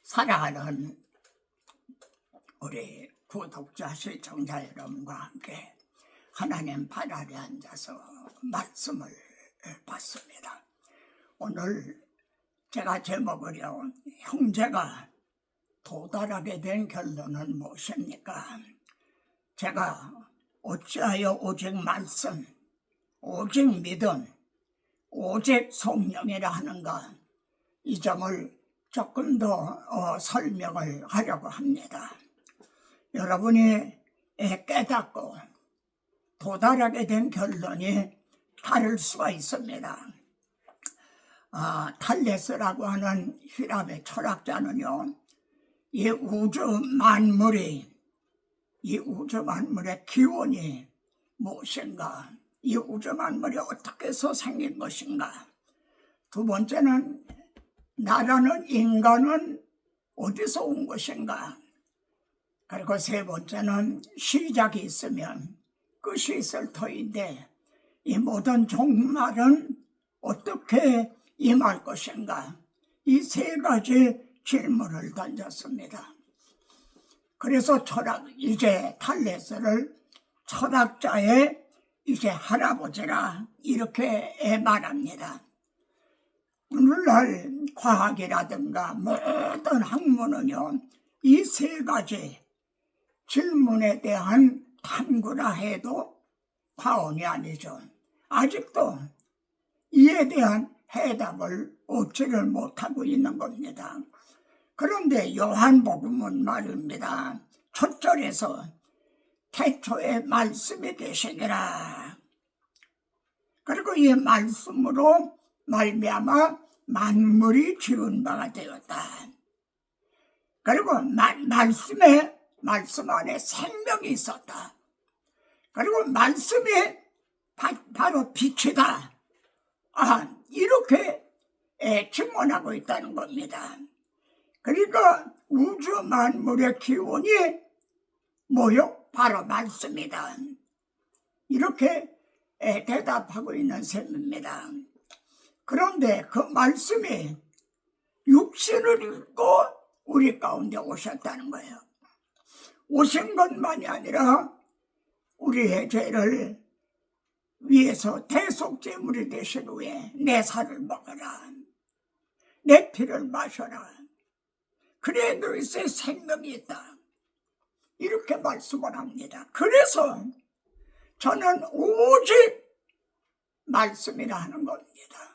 사랑하는 우리 구독자 시청자 여러분과 함께 하나님 발 아래 앉아서 말씀을 받습니다. 오늘 제가 제목을요, 형제가 도달하게 된 결론은 무엇입니까? 제가 어찌하여 오직 말씀, 오직 믿음, 오직 성령이라 하는가, 이 점을 조금 더 설명을 하려고 합니다. 여러분이 깨닫고 도달하게 된 결론이 다를 수가 있습니다. 탈레스라고 하는 휘랍의 철학자는요, 이 우주 만물의 기원이 무엇인가, 이 우주 만물이 어떻게 해서 생긴 것인가, 두 번째는 나라는 인간은 어디서 온 것인가, 그리고 세 번째는 시작이 있으면 끝이 있을 터인데 이 모든 종말은 어떻게 임할 것인가, 이 세 가지 질문을 던졌습니다. 그래서 이제 탈레스를 철학자의 이제 할아버지라 이렇게 말합니다. 오늘날 과학이라든가 모든 학문은요, 이 세 가지 질문에 대한 탐구라 해도 과언이 아니죠. 아직도 이에 대한 해답을 얻지를 못하고 있는 겁니다. 그런데 요한복음은 말입니다. 첫 절에서 태초에 말씀이 계시니라. 그리고 이 말씀으로 말미암아 만물이 지은 바가 되었다. 그리고 말씀 안에 생명이 있었다. 그리고 말씀이 바로 빛이다. 이렇게 증언하고 있다는 겁니다. 그러니까 우주 만물의 기원이 뭐요? 바로 말씀이다. 이렇게 대답하고 있는 셈입니다. 그런데 그 말씀이 육신을 입고 우리 가운데 오셨다는 거예요. 오신 것만이 아니라 우리의 죄를 위해서 대속제물이 되신 후에 내 살을 먹어라, 내 피를 마셔라, 그래 너희의 생명이 있다, 이렇게 말씀을 합니다. 그래서 저는 오직 말씀이라 하는 겁니다.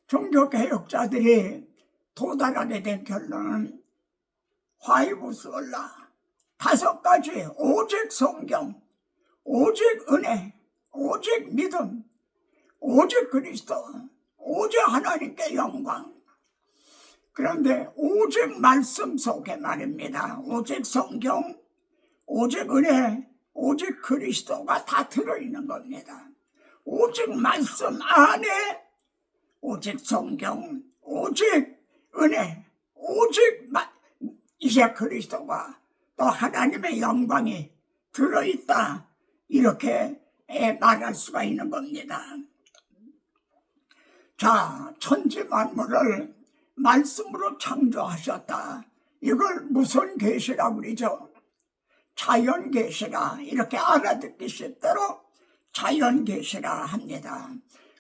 종교개혁자들이 도달하게 된 결론은 화이브스올라, 5가지, 오직 성경, 오직 은혜, 오직 믿음, 오직 그리스도, 오직 하나님께 영광. 그런데 오직 말씀 속에 말입니다. 오직 성경, 오직 은혜, 오직 그리스도가 다 들어있는 겁니다. 오직 말씀 안에 오직 성경, 오직 은혜, 오직 이제 그리스도가 또 하나님의 영광이 들어있다, 이렇게 말할 수가 있는 겁니다. 자, 천지 만물을 말씀으로 창조하셨다. 이걸 무슨 계시라고 그러죠? 자연 계시라, 이렇게 알아듣기 쉽도록 자연 계시라 합니다.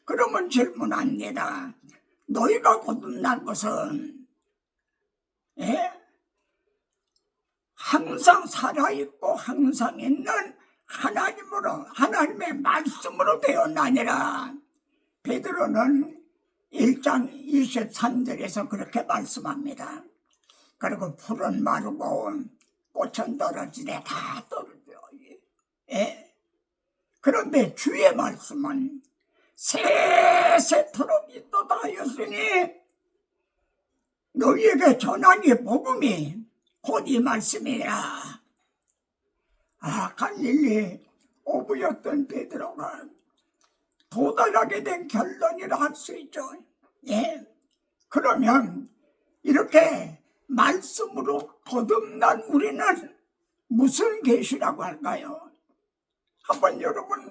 그러면 질문합니다. 너희가 거듭난 것은 항상 살아있고 항상 있는 하나님으로, 하나님의 말씀으로 되었나니라. 베드로는 1장 23절에서 그렇게 말씀합니다. 그리고 풀은 마르고 꽃은 떨어지되 다 떨어져요. 그런데 주의 말씀은 세세토록 있도다 하였으니 너희에게 전한 이 복음이 곧 이 말씀이라. 갈릴리 어부였던 베드로가 도달하게 된 결론이라 할 수 있죠. 그러면 이렇게 말씀으로 거듭난 우리는 무슨 계시라고 할까요? 한번 여러분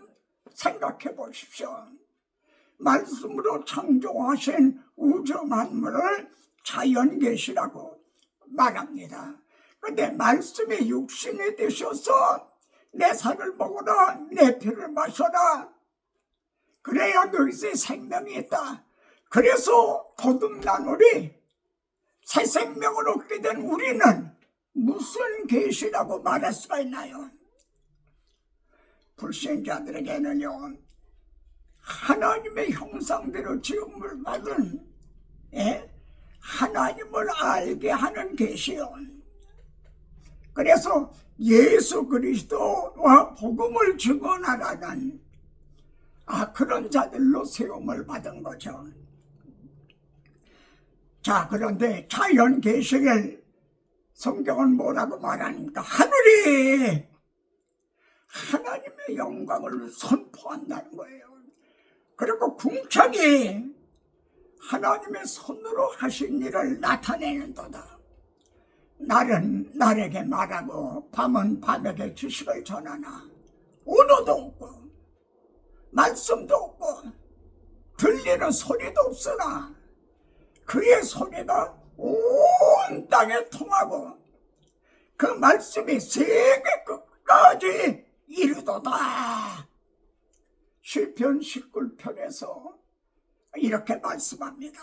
생각해 보십시오. 말씀으로 창조하신 우주 만물을 자연계시라고 말합니다. 그런데 말씀이 육신이 되셔서 내 살을 먹어라, 내 피를 마셔라, 그래야 너희의 생명이 있다. 그래서 거듭난 우리, 새 생명을 얻게 된 우리는 무슨 계시라고 말할 수가 있나요? 불신자들에게는요, 하나님의 형상대로 지음을 받은 하나님을 알게 하는 계시요. 그래서 예수 그리스도와 복음을 증언하라는 그런 자들로 세움을 받은 거죠. 자, 그런데 자연 계시를 성경은 뭐라고 말하니까 하늘이 하나님의 영광을 선포한다는 거예요. 그리고 궁창이 하나님의 손으로 하신 일을 나타내는도다. 날은 날에게 말하고 밤은 밤에게 지식을 전하나 언어도 없고 말씀도 없고 들리는 소리도 없으나 그의 소리가 온 땅에 통하고 그 말씀이 세계 끝까지 이르도다. 시편 19편에서 이렇게 말씀합니다.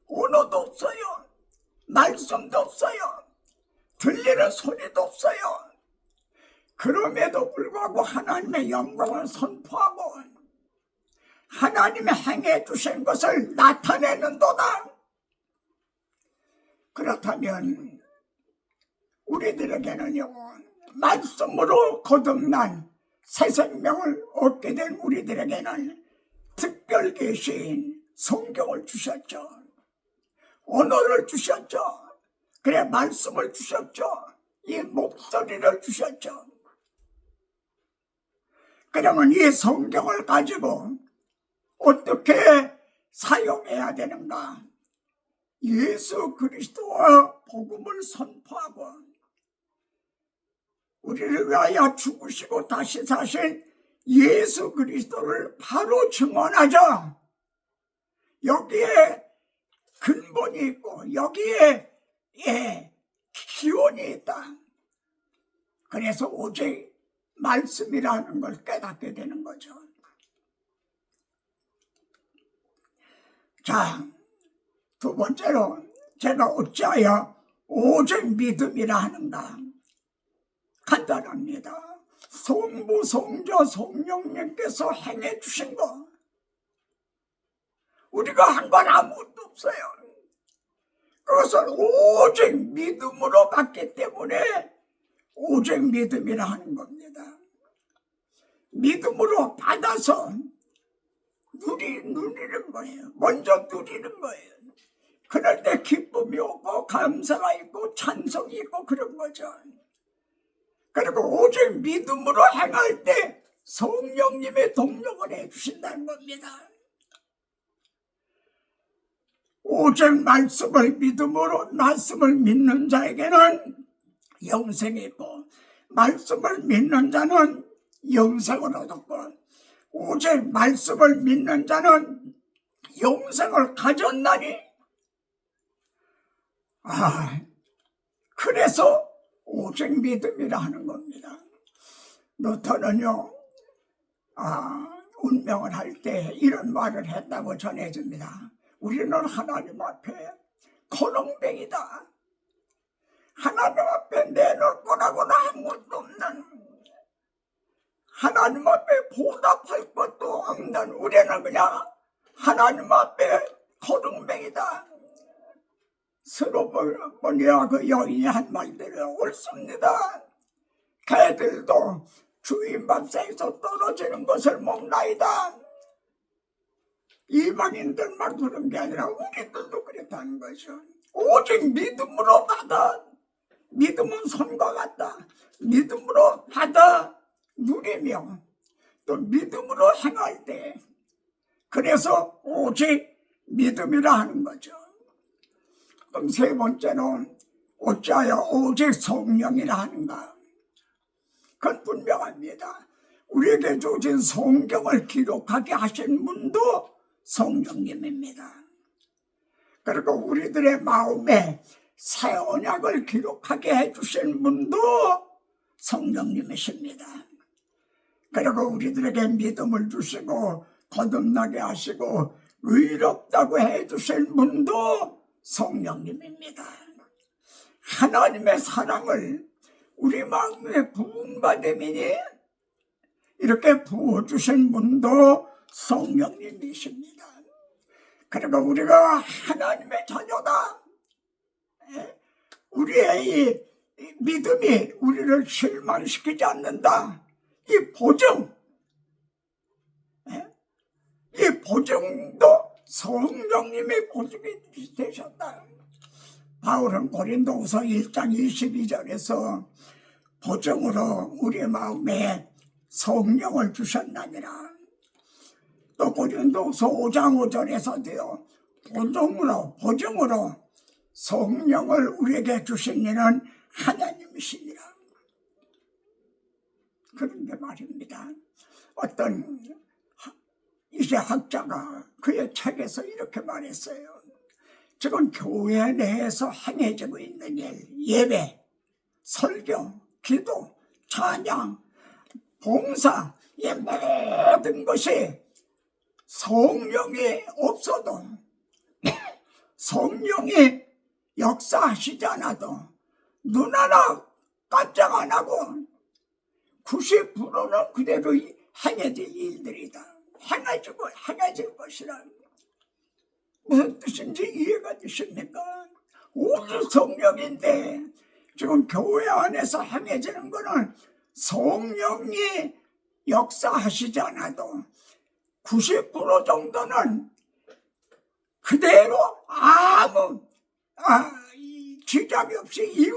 언어도 없어요. 말씀도 없어요. 들리는 소리도 없어요. 그럼에도 불구하고 하나님의 영광을 선포하고 하나님의 행해 주신 것을 나타내는도다. 그렇다면 우리들에게는요, 말씀으로 거듭난 새 생명을 얻게 된 우리들에게는 특별 계시인 성경을 주셨죠. 언어를 주셨죠. 그래, 말씀을 주셨죠. 이 목소리를 주셨죠. 그러면 이 성경을 가지고 어떻게 사용해야 되는가? 예수 그리스도와 복음을 선포하고 우리를 위하여 죽으시고 다시 사신 예수 그리스도를 바로 증언하자. 여기에 근본이 있고 여기에 기원이 있다. 그래서 오직 말씀이라는 걸 깨닫게 되는 거죠. 자, 두 번째로 제가 어찌하여 오직 믿음이라 하는가? 간단합니다. 성부, 성자, 성령님께서 행해 주신 거, 우리가 한 건 아무것도 없어요. 그것을 오직 믿음으로 받기 때문에 오직 믿음이라 하는 겁니다. 믿음으로 받아서 누리는 거예요. 먼저 누리는 거예요. 그럴 때 기쁨이 오고 감사가 있고 찬송이 있고 그런 거죠. 그리고 오직 믿음으로 행할 때 성령님의 동력을 해주신다는 겁니다. 오직 말씀을 믿음으로, 말씀을 믿는 자에게는 영생이 있고 말씀을 믿는 자는 영생을 얻었고 오직 말씀을 믿는 자는 영생을 가졌나니, 그래서 오직 믿음이라 하는 겁니다. 루터는요, 운명을 할 때 이런 말을 했다고 전해집니다. 우리는 하나님 앞에 거렁뱅이다. 하나님 앞에 내놓을 거라고는 아무것도 없는, 하나님 앞에 보답할 것도 없는 우리는 그냥 하나님 앞에 거렁뱅이다. 스로보니아 그 여인이 한 말대로 옳습니다. 개들도 주인 밥상에서 떨어지는 것을 먹나이다. 이방인들만 그런 게 아니라 우리들도 그렇다는 거죠. 오직 믿음으로 받아. 믿음은 손과 같다. 믿음으로 받아 누리며 또 믿음으로 행할 때, 그래서 오직 믿음이라 하는 거죠. 그럼 세 번째는 어찌하여 오직 성령이라 하는가? 그건 분명합니다. 우리에게 주신 성경을 기록하게 하신 분도 성령님입니다. 그리고 우리들의 마음에 새 언약을 기록하게 해주신 분도 성령님이십니다. 그리고 우리들에게 믿음을 주시고 거듭나게 하시고 의롭다고 해주신 분도 성령님입니다. 하나님의 사랑을 우리 마음에 부음받음이니 이렇게 부어주신 분도 성령님이십니다. 그리고 우리가 하나님의 자녀다, 우리의 이 믿음이 우리를 실망시키지 않는다, 이 보증, 이 보증도 성령님의 보증이 되셨다. 바울은 고린도후서 1장 22절에서 보증으로 우리 마음에 성령을 주셨나니라. 또 고린도후서 5장 5절에서도요, 보증으로 성령을 우리에게 주신 이는 하나님이시니라. 그런데 말입니다, 어떤 이제 학자가 그의 책에서 이렇게 말했어요. 지금 교회 내에서 행해지고 있는 일, 예배, 설교, 기도, 찬양, 봉사, 이 모든 것이 성령이 없어도, 성령이 역사하시지 않아도 눈 하나 깜짝 안 하고 90%는 그대로 행해질 일들이다. 행해질 것이라. 무슨 뜻인지 이해가 되십니까? 우주 성령인데 지금 교회 안에서 행해지는 거는 성령이 역사하시지 않아도 90% 정도는 그대로 아무 지장이 없이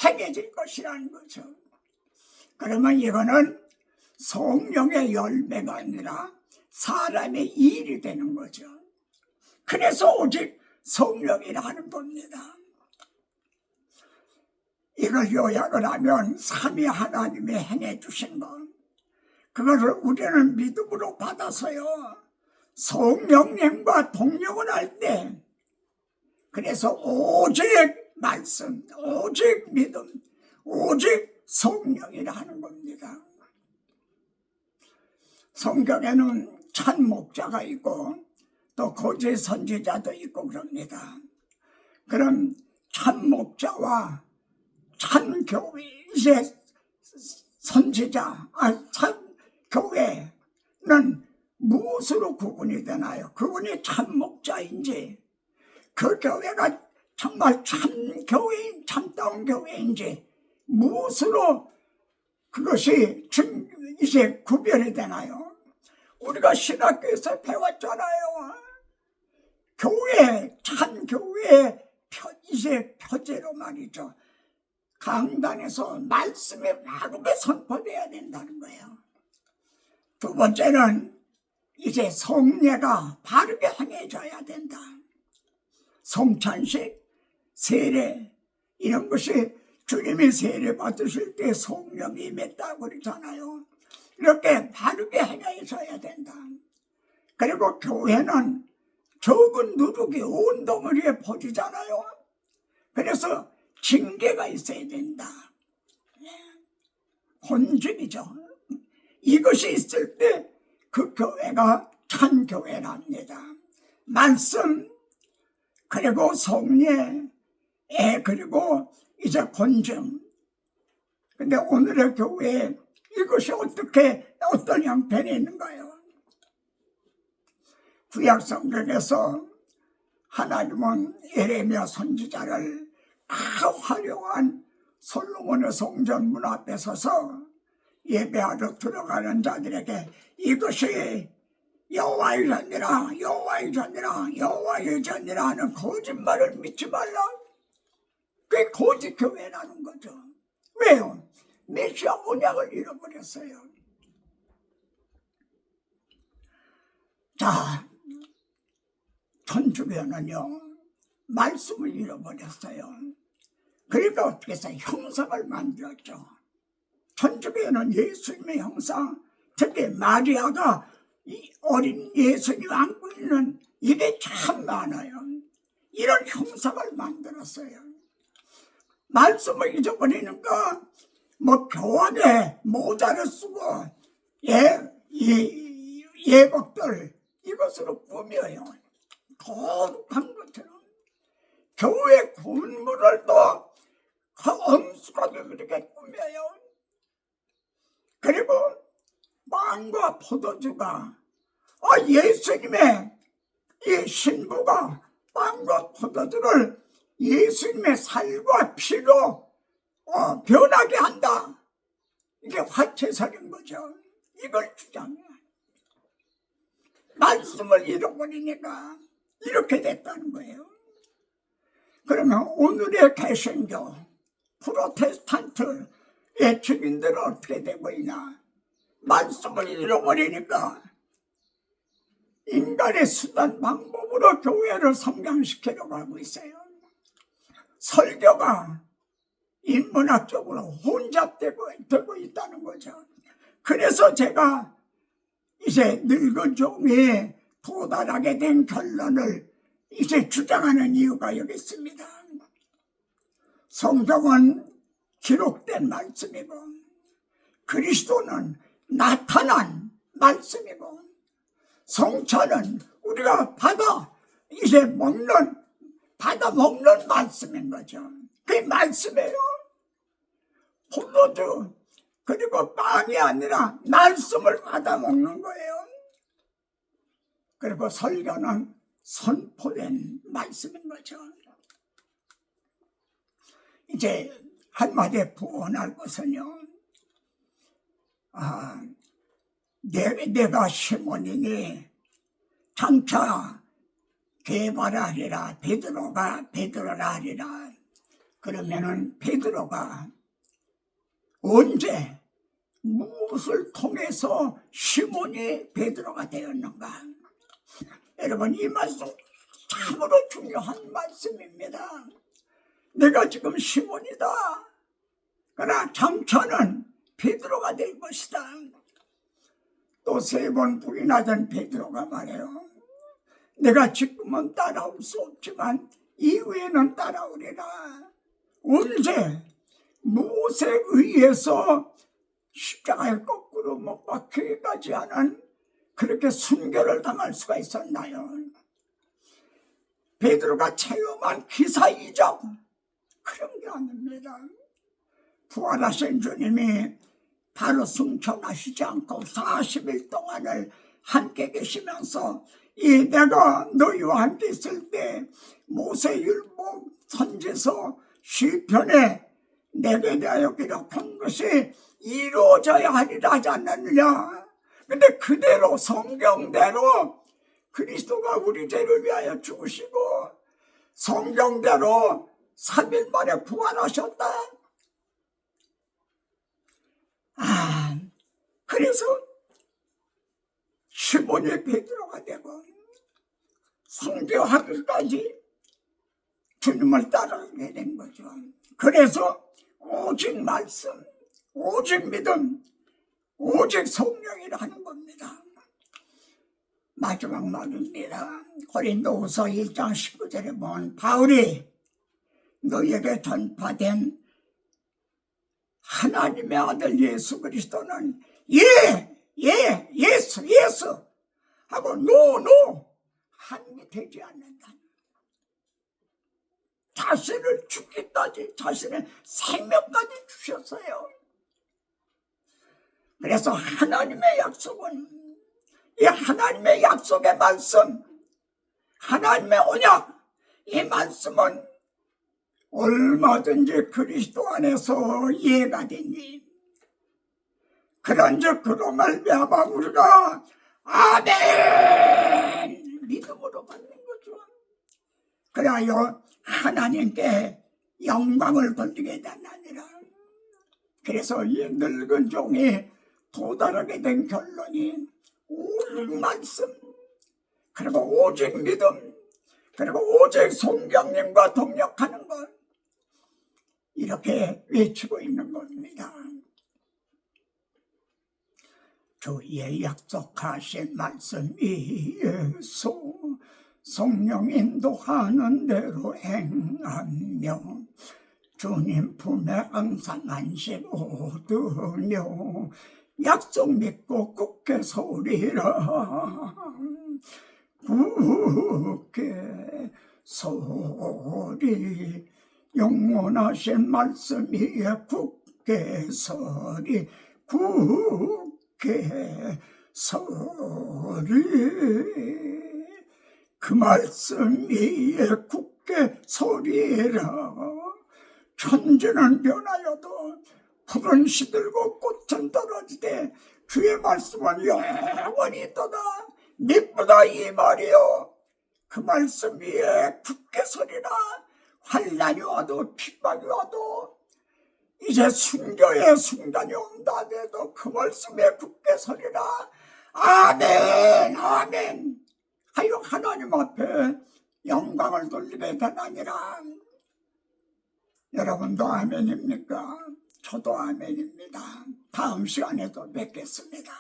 행해질 것이라는 거죠. 그러면 이거는 성령의 열매가 아니라 사람의 일이 되는 거죠. 그래서 오직 성령이라 하는 겁니다. 이걸 요약을 하면 삼위 하나님이 행해 주신 것, 그것을 우리는 믿음으로 받아서요, 성령님과 동력을 할 때, 그래서 오직 말씀, 오직 믿음, 오직 성령이라 하는 겁니다. 성경에는 참 목자가 있고 또 거짓 선지자도 있고 그럽니다. 그럼 참 목자와 참 교회, 이제 선지자, 참 교회는 무엇으로 구분이 되나요? 그분이 참 목자인지, 그 교회가 정말 참 교회인, 참다운 교회인지, 무엇으로 그것이 이제 구별이 되나요? 우리가 신학교에서 배웠잖아요. 교회, 참 교회의 이제 표제로 말이죠. 강단에서 말씀이 바르게 선포돼야 된다는 거예요. 두 번째는 이제 성례가 바르게 행해져야 된다. 성찬식, 세례, 이런 것이 주님이 세례 받으실 때 성령이 임했다고 그러잖아요. 이렇게 바르게 행해져야 된다. 그리고 교회는 적은 누룩이 온 덩어리에 퍼지잖아요. 그래서 징계가 있어야 된다. 혼증이죠. 이것이 있을 때 그 교회가 참 교회랍니다. 말씀, 그리고 성례, 그리고 이제 권증. 근데 오늘의 교회에 이것이 어떤 형편이 있는가요? 구약 성경에서 하나님은 예레미야 선지자를 화려한 솔로몬의 성전 문 앞에 서서 예배하러 들어가는 자들에게 이것이 여호와의 전이라, 여호와의 전이라, 여호와의 전이라 하는 거짓말을 믿지 말라. 그게 거짓 교회라는 거죠. 왜요? 메시아 언약을 잃어버렸어요. 자, 천주교는요, 말씀을 잃어버렸어요. 그러니까 어떻게 해서 형상을 만들었죠. 천주교는 예수님의 형상, 특히 마리아가 이 어린 예수님 안고 있는 이게 참 많아요. 이런 형상을 만들었어요. 말씀을 잊어버리니까 뭐 교환에 모자를 쓰고 예복들 이것으로 꾸며요. 거룩한 것처럼 교회 군무를 또 엄숙하게 그렇게 꾸며요. 그리고 빵과 포도주가 예수님의 이 신부가 빵과 포도주를 예수님의 살과 피로 변하게 한다. 이게 화채설인 거죠. 이걸 주장해. 말씀을 잃어버리니까 이렇게 됐다는 거예요. 그러면 오늘의 개신교, 프로테스탄트의 주민들은 어떻게 되고 있나? 말씀을 잃어버리니까 인간의 수단 방법으로 교회를 성장시키려고 하고 있어요. 설교가 인문학적으로 혼잡되고 있다는 거죠. 그래서 제가 이제 늙은 종이 도달하게 된 결론을 이제 주장하는 이유가 여기 있습니다. 성경은 기록된 말씀이고 그리스도는 나타난 말씀이고 성찬은 우리가 받아 먹는 말씀인 거죠. 그게 말씀이에요. 포도주 그리고 빵이 아니라 말씀을 받아 먹는 거예요. 그리고 설교는 선포된 말씀인 거죠. 이제 한마디에 부언할 것은요. 내가 시몬이니 장차 개발하리라 베드로라 하리라. 그러면은 베드로가 언제 무엇을 통해서 시몬이 베드로가 되었는가? 여러분 이 말씀 참으로 중요한 말씀입니다. 내가 지금 시몬이다. 그러나 장차는 베드로가 될 것이다. 또 3번 불이 나던 베드로가 말해요. 내가 지금은 따라올 수 없지만 이후에는 따라오리라. 언제 무엇에 의해서 십자가에 거꾸로 못 박히기까지 하는 그렇게 순교를 당할 수가 있었나요? 베드로가 체험한 기사 이적 그런 게 아닙니다. 부활하신 주님이 바로 승천하시지 않고 40일 동안을 함께 계시면서 내가 너희와 함께 있을 때 모세율법 선지서 시편에 내게 대하여 기록한 것이 이루어져야 하리라 하지 않느냐. 근데 그대로 성경대로 그리스도가 우리 죄를 위하여 죽으시고 성경대로 3일 만에 부활하셨다. 그래서 시몬이 베드로가 되고 순교하기까지 주님을 따라가게 된 거죠. 그래서 오직 말씀, 오직 믿음, 오직 성령이라 하는 겁니다. 마지막 말입니다. 고린도후서 1장 19절에 보면 바울이 너에게 전파된 하나님의 아들 예수 그리스도는 예수 하고 노 한이 되지 않는다. 자신을 죽기까지 자신의 생명까지 주셨어요. 그래서 하나님의 약속은 이 하나님의 약속의 말씀, 하나님의 언약, 이 말씀은 얼마든지 그리스도 안에서 이해가 되니 그런즉 그로 말미암아 우리가 아멘 믿음으로 받는 거죠. 그래야 하나님께 영광을 돌리게 되느니라. 그래서 이 늙은 종이 도달하게 된 결론이 오직 말씀, 그리고 오직 믿음, 그리고 오직 성령님과 동력하는 것, 이렇게 외치고 있는 겁니다. 주의 약속하신 말씀 예수 성령 인도하는 대로 행하며 주님 품에 항상 안식 얻으며 약속 믿고 굳게 서리라. 굳게 서리. 영원하신 말씀 위에 굳게 서리. 굳게 서리. 그 말씀 위에 굳게 서리라. 천지는 변하여도 풀은 시들고 꽃은 떨어지되 주의 말씀은 영원히 있도다. 믿보다 이 말이요. 그 말씀 위에 굳게 서리라. 환난이 와도 핍박이 와도 이제 순교의 순간이 온다 해도 그 말씀에 굳게 서리라. 아멘 아멘 하여 하나님 앞에 영광을 돌리게 되나니라. 여러분도 아멘입니까? 저도 아멘입니다. 다음 시간에도 뵙겠습니다.